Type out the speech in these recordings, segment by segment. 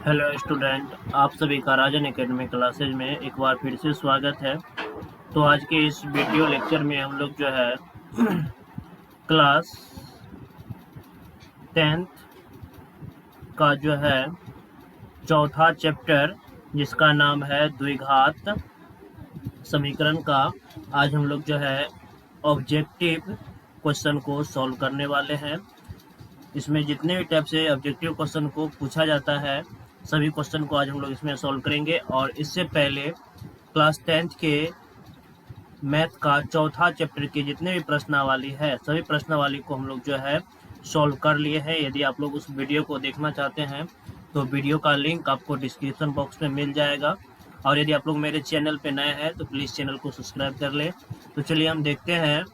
Hello student, आप सभी का राजन एकेडमी क्लासेज में एक बार फिर से स्वागत है। तो आज के इस वीडियो लेक्चर में हम लोग जो है क्लास 10th का जो है चौथा चैप्टर जिसका नाम है द्विघात समीकरण का आज हम लोग जो है ऑब्जेक्टिव क्वेश्चन को सॉल्व करने वाले हैं। इसमें जितने भी टाइप से ऑब्जेक्टिव क्वेश्चन को पूछा जाता है सभी क्वेश्चन को आज हम लोग इसमें सॉल्व करेंगे। और इससे पहले क्लास 10th के मैथ का चौथा चैप्टर के जितने भी प्रश्नावली है सभी प्रश्नावली को हम लोग जो है सॉल्व कर लिए हैं। यदि आप लोग उस वीडियो को देखना चाहते हैं तो वीडियो का लिंक आपको डिस्क्रिप्शन बॉक्स में मिल जाएगा। और यदि आप लोग मेरे चैनल पे नए हैं तो प्लीज़ चैनल को सब्सक्राइब कर लें। तो चलिए हम देखते हैं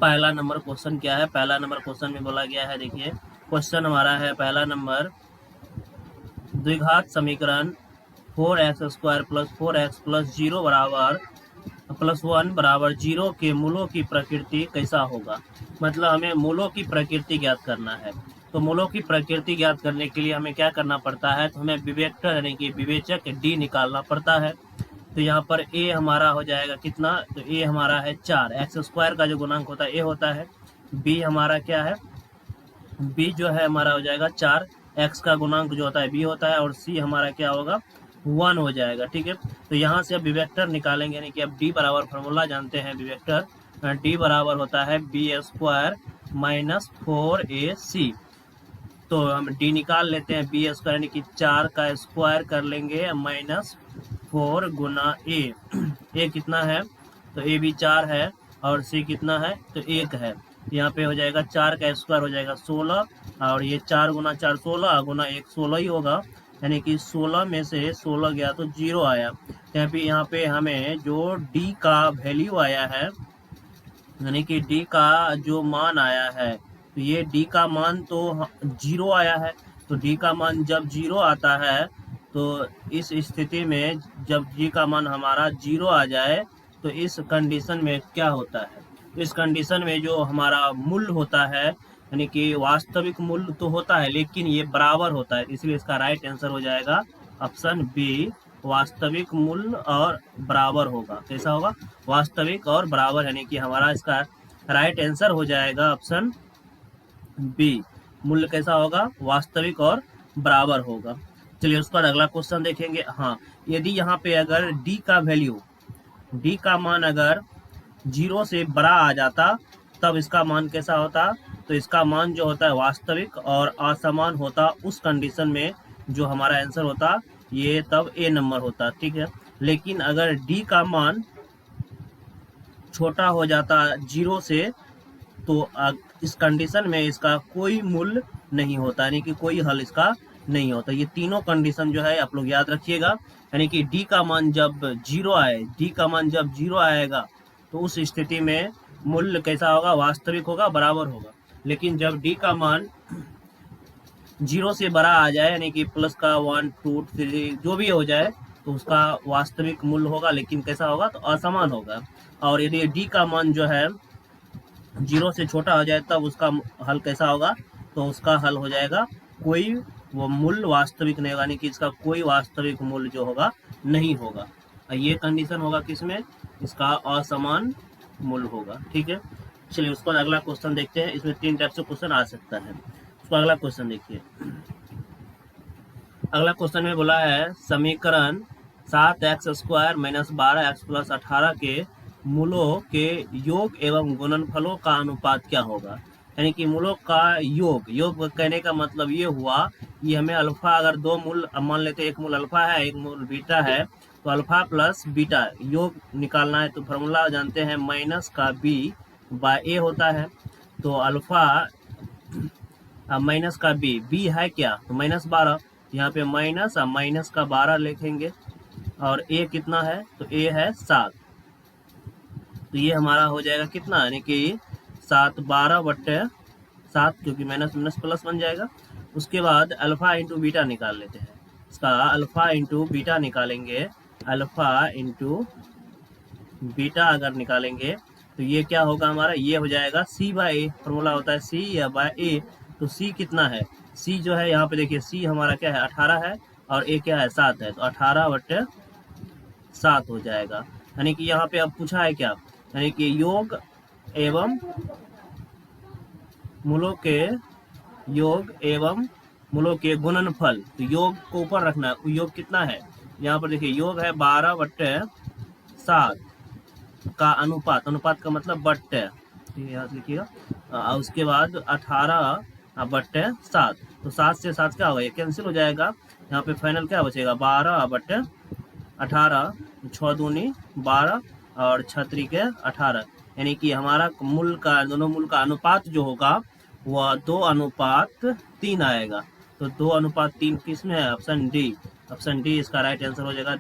पहला नंबर क्वेश्चन क्या है। पहला नंबर क्वेश्चन में बोला गया है, देखिए क्वेश्चन हमारा है पहला नंबर, द्विघात समीकरण 4x² + 4x + 0 बराबर +1 बराबर 0 के मूलों की प्रकृति कैसा होगा। मतलब हमें मूलों की प्रकृति ज्ञात करना है। तो मूलों की प्रकृति ज्ञात करने के लिए हमें क्या करना पड़ता है, तो हमें विवेक्टर यानी कि विवेचक d निकालना पड़ता है। तो यहाँ पर a हमारा हो जाएगा कितना, तो a हमारा है 4। x² का जो गुणांक होता है a होता है। b हमारा क्या है, b जो है हमारा हो जाएगा 4। x का गुणांक जो होता है b होता है। और c हमारा क्या होगा, 1 हो जाएगा। ठीक है, तो यहाँ से अब विवेक्टर निकालेंगे, यानी कि अब d बराबर फार्मूला जानते हैं विवेक्टर, d बराबर होता है b² - 4ac। तो हम d निकाल लेते हैं, b² यानी कि 4 का स्क्वायर कर लेंगे -4 गुना a कितना है, तो a भी 4 है और c कितना है, तो 1 है। यहाँ पे हो जाएगा 4 का स्क्वायर हो जाएगा 16 और ये 4 गुना 4 16 गुना 1 16 ही होगा, यानी कि 16 में से 16 गया तो 0 आया। यहाँ पे हमें जो d का वैल्यू आया है, यानी कि d का जो मान आया है, तो ये d का मान तो 0 आया है। तो d का मान जब 0 आता है तो इस स्थिति में जब d का मान हमारा 0 आ जाए तो इस कंडीशन में क्या होता है, इस कंडीशन में जो हमारा मूल्य होता है, यानी कि वास्तविक मूल्य तो होता है लेकिन ये बराबर होता है, इसलिए इसका राइट आंसर हो जाएगा ऑप्शन बी, वास्तविक मूल्य और बराबर होगा। कैसा होगा, वास्तविक और बराबर, यानी कि हमारा इसका राइट आंसर हो जाएगा ऑप्शन बी, मूल्य कैसा होगा, वास्तविक और बराबर होगा। चलिए उसके बाद अगला क्वेश्चन देखेंगे। हाँ, यदि यहाँ पे अगर d का वैल्यू, d का मान अगर 0 से बड़ा आ जाता तब इसका मान कैसा होता, तो इसका मान जो होता है वास्तविक और असमान होता। उस कंडीशन में जो हमारा आंसर होता ये तब ए नंबर होता। ठीक है, लेकिन अगर d का मान छोटा हो जाता 0 से तो इस कंडीशन में इसका कोई मूल्य नहीं होता, यानी कि कोई हल इसका नहीं होता। ये तीनों कंडीशन जो है आप लोग याद रखिएगा, यानी कि d का मान जब 0 आए, d का मान जब 0 आएगा तो उस स्थिति में मूल्य कैसा होगा, वास्तविक होगा, बराबर होगा। लेकिन जब d का मान 0 से बड़ा आ जाए, यानी कि प्लस का 1 2 3 जो भी हो जाए, तो उसका वास्तविक मूल्य होगा, लेकिन कैसा होगा, तो असमान होगा। और यदि d का मान जो है 0 से छोटा हो जाए तब उसका हल कैसा होगा, तो उसका हल हो जाएगा कोई वो मूल्य वास्तविक नहीं होगा, यानी कि इसका कोई वास्तविक मूल्य जो होगा नहीं होगा। ये कंडीशन होगा किसमें, इसका असमान मूल्य होगा। ठीक है, चलिए उसको अगला क्वेश्चन देखते हैं। इसमें 3 टाइप से क्वेश्चन आ सकता है। उसको अगला क्वेश्चन देखिए। अगला क्वेश्चन में बोला है समीकरण 7x² - 12x + 18 के मूलों के योग एवं गुणनफलों का अनुपात क्या होगा। यानी कि मूलों का योग कहने का मतलब ये हुआ कि हमें अल्फा अगर दो मूल मान लेते, एक मूल अल्फा है एक मूल बीटा है, तो अल्फा प्लस बीटा योग निकालना है। तो फॉर्मूला जानते हैं -b/a होता है। तो अल्फा माइनस का बी है क्या, तो -12, यहाँ पे माइनस और माइनस का 12 लिखेंगे। और ए कितना है, तो ए है 7। तो ये हमारा हो जाएगा कितना, यानी कि 7 12/7, क्योंकि माइनस माइनस प्लस बन जाएगा। उसके बाद अल्फा इंटू बीटा निकाल लेते हैं। इसका अल्फा इंटू बीटा निकालेंगे, अल्फा इंटू बीटा अगर निकालेंगे तो ये क्या होगा हमारा, ये हो जाएगा c/a। फॉर्मूला होता है c या बाय a, तो c कितना है, सी जो है यहाँ पे देखिए सी हमारा क्या है 18 है और ए क्या है 7 है, तो 18/7 हो जाएगा। यानी कि यहाँ पे अब पूछा है क्या, यानी कि योग एवं मूलों के गुणनफल। तो योग को ऊपर रखना है, योग कितना है यहाँ पर देखिए योग है 12/7 का अनुपात का मतलब बट्टे, याद लिखिएगा। उसके बाद 18/7, तो 7 से 7 क्या होगा, ये कैंसिल हो जाएगा। यहाँ पे फाइनल क्या बचेगा 12/18, 6 दूनी 12 और 6 त्रिके 18, यानी कि हमारा दोनों मूल का अनुपात जो होगा वह 2:3 आएगा। तो 2:3 किस में है, ऑप्शन डी इसका राइट आंसर हो जाएगा।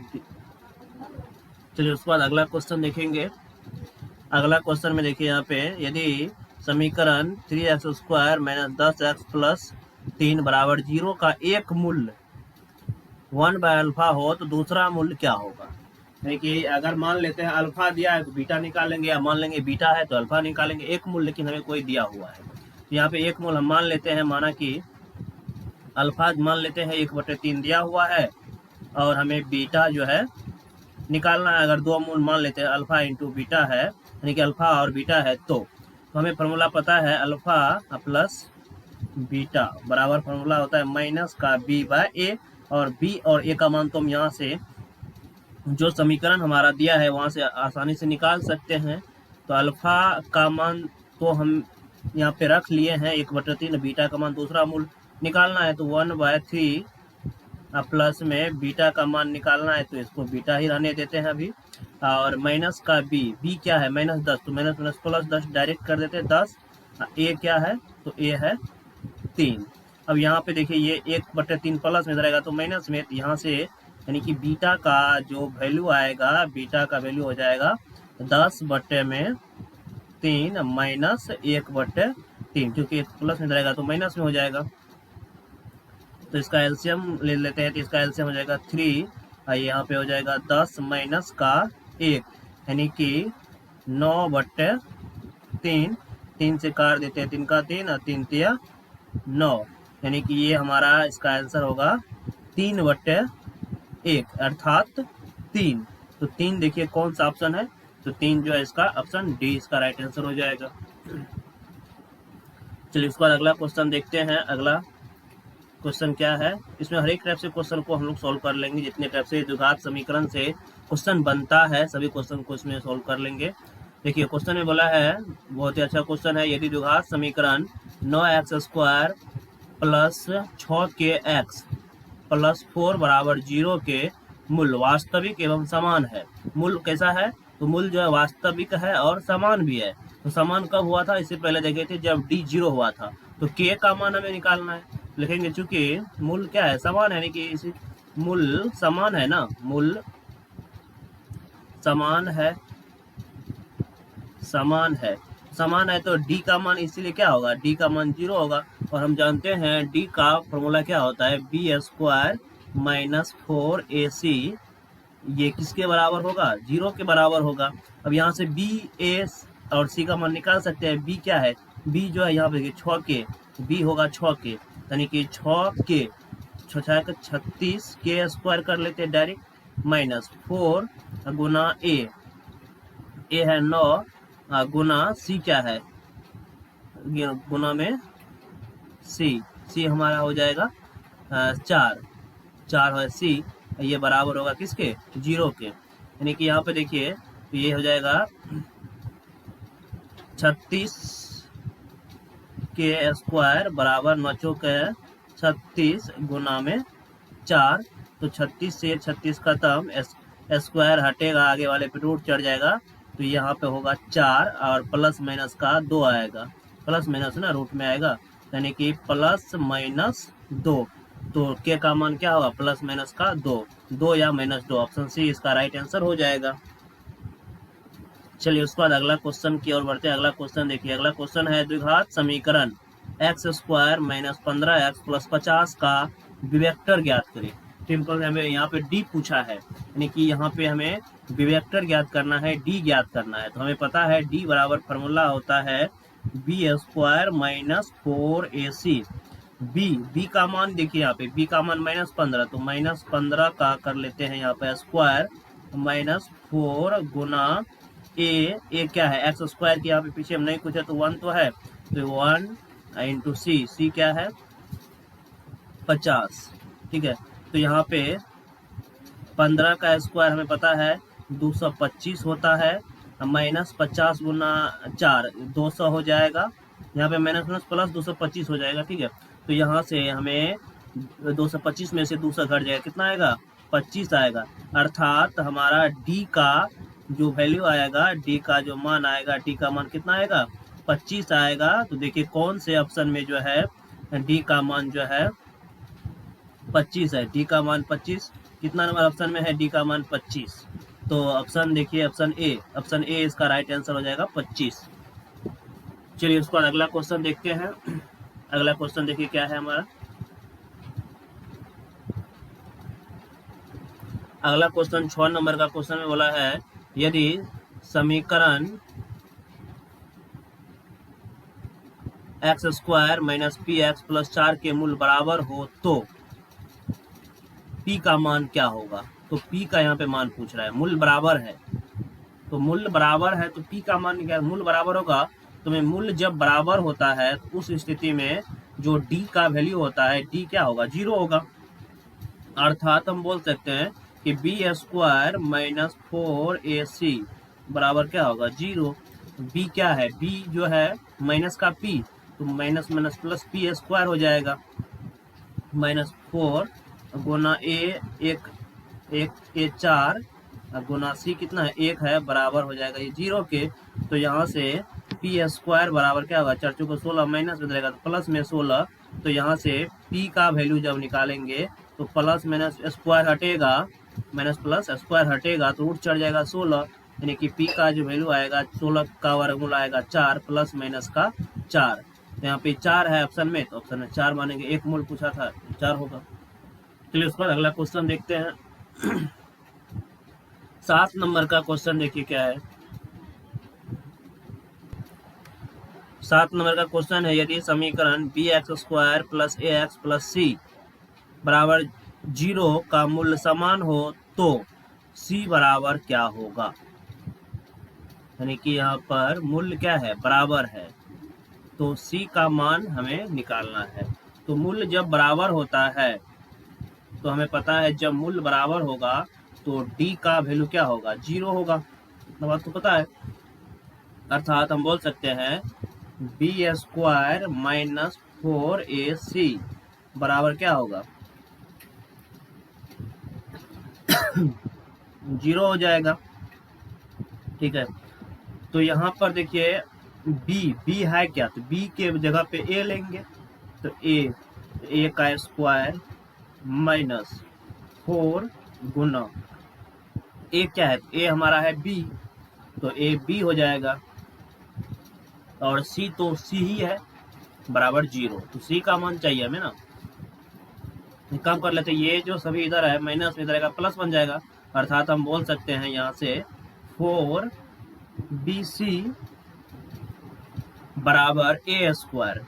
चलिए उसके बाद अगला क्वेश्चन देखेंगे। अगला क्वेश्चन में देखिए यहाँ पे, यदि समीकरण 3x² - 10x + 3 = 0 का एक मूल्य 1/α हो तो दूसरा मूल्य क्या होगा। यानी कि अगर मान लेते हैं अल्फा दिया है तो बीटा निकालेंगे, या मान लेंगे बीटा है तो अल्फा निकालेंगे। एक मूल्य लेकिन हमें कोई दिया हुआ है, तो यहाँ पे एक मूल्य हम मान लेते हैं, माना कि अल्फा मान लेते हैं 1/3 दिया हुआ है और हमें बीटा जो है निकालना है। अगर दो मूल मान लेते हैं अल्फा इंटू बीटा है, यानी कि अल्फा और बीटा है, तो हमें फॉर्मूला पता है अल्फा प्लस बीटा बराबर फॉर्मूला होता है माइनस का b/a, और b और a का मान तो हम यहाँ से जो समीकरण हमारा दिया है वहाँ से आसानी से निकाल सकते हैं। तो अल्फा का मान तो हम यहाँ पे रख लिए हैं 1/3, बीटा का मान दूसरा मूल निकालना है तो 1/3 प्लस में बीटा का मान निकालना है, तो इसको बीटा ही रहने देते हैं अभी। और माइनस का b क्या है -10, तो माइनस प्लस 10 डायरेक्ट कर देते हैं 10। a क्या है, तो a है 3। अब यहाँ पे देखिए ये 1/3 प्लस में रहेगा तो माइनस में, तो यहाँ से यानी कि बीटा का जो वैल्यू आएगा, बीटा का वैल्यू हो जाएगा 10/3 माइनस 1/3, क्योंकि एक प्लस में रहेगा तो माइनस में हो जाएगा। तो इसका एलसीएम ले लेते हैं, तो इसका एलसीएम हो जाएगा 3, यहाँ पे हो जाएगा 10 माइनस का 1, यानी कि 9/3, 3 से काट देते हैं, 3 का 3 और 3 तिया 9, यानी कि ये हमारा इसका आंसर होगा 3/1 अर्थात 3। तो 3 देखिए कौन सा ऑप्शन है, तो 3 जो है इसका ऑप्शन डी इसका राइट आंसर हो जाएगा। चलिए उसके बाद अगला क्वेश्चन देखते हैं। अगला क्वेश्चन क्या है, इसमें हर एक टाइप से क्वेश्चन को हम लोग सॉल्व कर लेंगे। जितने टाइप से द्विघात समीकरण से क्वेश्चन बनता है सभी क्वेश्चन को इसमें सॉल्व कर लेंगे। देखिए क्वेश्चन में बोला है, बहुत ही अच्छा क्वेश्चन है, यदि द्विघात समीकरण 9x² + 6kx + 4 = 0 के मूल वास्तविक एवं समान है। मूल कैसा है, तो मूल जो है वास्तविक है और समान भी है। तो समान कब हुआ था, इससे पहले देखे थे जब d 0 हुआ था। तो k का मान हमें निकालना है, लिखेंगे चूंकि मूल क्या है समान है, यानी कि इसी मूल समान है ना, मूल समान है तो d का मान इसीलिए क्या होगा, d का मान 0 होगा। और हम जानते हैं d का फॉर्मूला क्या होता है, b² - 4ac, ये किसके बराबर होगा, 0 के बराबर होगा। अब यहाँ से b, a और c का मान निकाल सकते हैं। b क्या है, b जो है यहाँ पे 6k, b होगा 6k, यानी कि 6k 36k² कर लेते हैं डायरेक्ट, माइनस 4 गुना a है 9 गुना c क्या है, गुना में c हमारा हो जाएगा 4 है c, ये बराबर होगा किसके, 0 के। यानी कि यहाँ पे देखिए ये हो जाएगा 36k² बराबर 9 चौक 36 गुना में 4, तो 36 से 36 खत्म, स्क्वायर हटेगा, आगे वाले पे रूट चढ़ जाएगा, तो यहाँ पे होगा 4 और प्लस माइनस का 2 आएगा, प्लस माइनस ना रूट में आएगा, यानी कि +-2, तो के का मान क्या होगा, प्लस माइनस का 2 या -2, ऑप्शन सी इसका राइट आंसर हो जाएगा। चलिए उसके बाद अगला क्वेश्चन की ओर बढ़ते हैं। अगला क्वेश्चन देखिए, अगला क्वेश्चन है द्विघात समीकरण x² - 15x + 50 का विवेक्टर ज्ञात करें। सिंपल हमें यहाँ पे डी पूछा है, यानी कि यहाँ पे हमें विवेक्टर ज्ञात करना है, डी ज्ञात करना है। तो हमें पता है डी बराबर फॉर्मूला होता है b² - 4ac, बी का मान देखिए यहाँ पे, बी का मान -15, तो -15 का कर लेते हैं यहाँ पे स्क्वायर, -4 गुना ए क्या है एक्स स्क्वायर की यहाँ पे पीछे हम नहीं कुछ है तो 1 तो है, तो 1 इंटू सी क्या है 50, ठीक है। तो यहाँ पे 15 का स्क्वायर हमें पता है 225 होता है, -50 गुना 4 200 हो जाएगा, यहाँ पे माइनस माइनस प्लस 225 हो जाएगा, ठीक है। तो यहाँ से हमें 225 में से 200 घट जाएगा, कितना आएगा 25 आएगा, अर्थात हमारा डी का जो वैल्यू आएगा, डी का जो मान आएगा, डी का मान कितना आएगा 25 आएगा। तो देखिए कौन से ऑप्शन में जो है डी का मान जो है 25 है, डी का मान 25, कितना नंबर ऑप्शन में है डी का मान 25, तो ऑप्शन देखिए ऑप्शन ए इसका राइट आंसर हो जाएगा 25। चलिए उसके बाद अगला क्वेश्चन देखते हैं। अगला क्वेश्चन देखिए क्या है हमारा, अगला क्वेश्चन 6 नंबर का क्वेश्चन में बोला है यदि समीकरण x square minus P x plus 4 के मूल बराबर हो तो पी का मान क्या होगा। तो पी का यहाँ पे मान पूछ रहा है, मूल बराबर है, तो मूल बराबर है तो पी का मान क्या मूल बराबर होगा। तो मैं मूल जब बराबर होता है तो उस स्थिति में जो डी का वैल्यू होता है, डी क्या होगा 0 होगा, अर्थात हम बोल सकते हैं कि बी स्क्वायर माइनस 4ac बराबर क्या होगा 0। बी क्या है, बी जो है माइनस का पी, तो minus minus plus P square हो जाएगा, -4 गुना एक ए 4 गुना सी कितना है 1 है, बराबर हो जाएगा ये 0 के। तो यहाँ से पी स्क्वायर बराबर क्या होगा 4 को 16 माइनस में रहेगा तो प्लस में 16, तो यहाँ से पी का वैल्यू जब निकालेंगे तो प्लस माइनस स्क्वायर हटेगा, माइनस प्लस स्क्वायर हटेगा तो रूट चढ़ जाएगा 16, यानी कि पी का जो वैल्यू आएगा 16 का वर्गमूल आएगा 4 प्लस माइनस का 4, तो यहाँ पे 4 है ऑप्शन में, तो ऑप्शन में 4 मानेंगे, एक मूल पूछा था 4 होगा। चलिए उस पर अगला क्वेश्चन देखते हैं। 7 नंबर का क्वेश्चन देखिए क्या है। 7 नंबर का क्वेश्चन है यदि समीकरण बी एक्स स्क्वायर प्लस ए एक्स प्लस सी बराबर 0 का मूल्य समान हो तो सी बराबर क्या होगा। यानी कि यहाँ पर मूल्य क्या है बराबर है, तो सी का मान हमें निकालना है। तो मूल्य जब बराबर होता है तो हमें पता है जब मूल्य बराबर होगा तो डी का वैल्यू क्या होगा 0 होगा, इतना बात तो पता है, अर्थात हम बोल सकते हैं बी स्क्वायर माइनस 4ac बराबर क्या होगा 0 हो जाएगा, ठीक है। तो यहाँ पर देखिए बी है क्या, तो बी के जगह पे ए लेंगे, तो ए का स्क्वायर माइनस 4 गुना ए क्या है, ए हमारा है बी, तो ए बी हो जाएगा, और सी तो सी ही है बराबर 0, तो सी का मान चाहिए हमें ना। काम कर लेते, ये जो सभी इधर है माइनस में इधर प्लस बन जाएगा, अर्थात हम बोल सकते हैं यहाँ से 4bc बराबर ए स्क्वायर,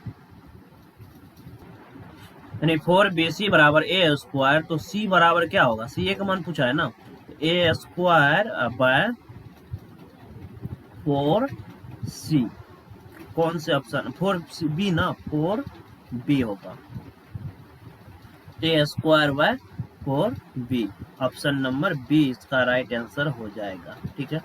यानी 4bc बराबर ए स्क्वायर, तो c बराबर क्या होगा, c का मान पूछा है ना, ए स्क्वायर बाय 4c, कौन से ऑप्शन 4b ना 4b होगा, A square by 4b, option number B इसका राइट आंसर हो जाएगा, ठीक है।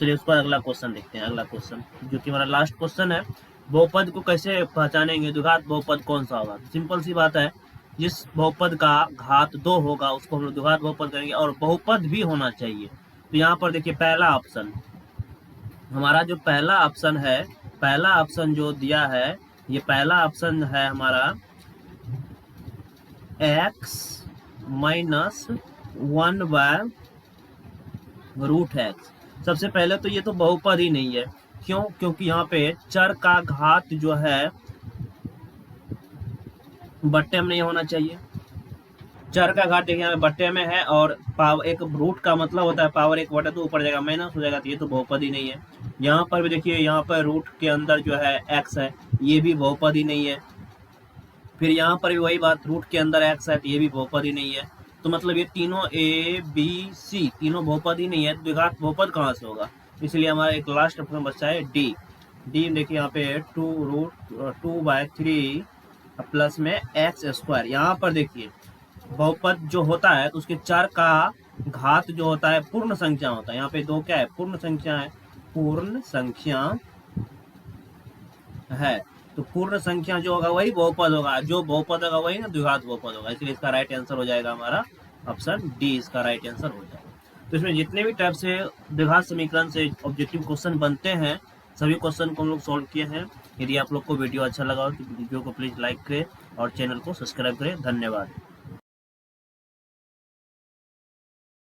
चलिए उसका अगला क्वेश्चन देखते हैं। अगला क्वेश्चन जो कि हमारा लास्ट क्वेश्चन है, बहुपद को कैसे पहचानेंगे, द्विघात बहुपद कौन सा होगा। सिंपल सी बात है, जिस बहुपद का घात 2 होगा उसको हम लोग द्विघात बहुपद करेंगे, और बहुपद भी होना चाहिए। तो यहाँ पर देखिए पहला ऑप्शन, हमारा जो पहला ऑप्शन है, पहला ऑप्शन जो दिया है, ये पहला ऑप्शन है हमारा x minus 1 by root x. सबसे पहले तो ये तो बहुपद ही नहीं है, क्यों, क्योंकि यहाँ पे चर का घात जो है बट्टे में नहीं होना चाहिए, चर का घात देखिए यहाँ बट्टे में है, और पावर एक रूट का मतलब होता है पावर 1 बटे 2 ऊपर जाएगा माइनस हो जाएगा, तो ये तो बहुपद ही नहीं है। यहाँ पर भी देखिए यहाँ पर रूट के अंदर जो है x है, ये भी बहुपद ही नहीं है। फिर यहाँ पर भी वही बात, रूट के अंदर एक्स है तो ये भी बहुपद ही नहीं है, तो मतलब ये तीनों ए बी सी तीनों बहुपद ही नहीं है, द्विघात बहुपद कहाँ से होगा। इसलिए हमारा एक लास्ट ऑप्शन बचता है डी। डी देखिए यहाँ पे 2√2/3 प्लस में एक्स स्क्वायर। यहाँ पर देखिए बहुपद जो होता है तो उसके 4 का घात जो होता है पूर्ण संख्या होता है। यहाँ पे 2 क्या है, पूर्ण संख्या है, पूर्ण संख्या है, तो पूर्ण संख्या जो होगा वही बहुपद होगा, जो बहुपद होगा वही ना द्विघात बहुपद होगा। इसलिए इसका राइट आंसर हो जाएगा हमारा ऑप्शन डी, इसका राइट आंसर हो जाएगा। तो इसमें जितने भी टाइप से द्विघात समीकरण से ऑब्जेक्टिव क्वेश्चन बनते हैं सभी क्वेश्चन को हम लोग सॉल्व किए हैं। यदि आप लोग को वीडियो अच्छा लगा हो तो वीडियो को प्लीज लाइक करें और चैनल को सब्सक्राइब करें। धन्यवाद।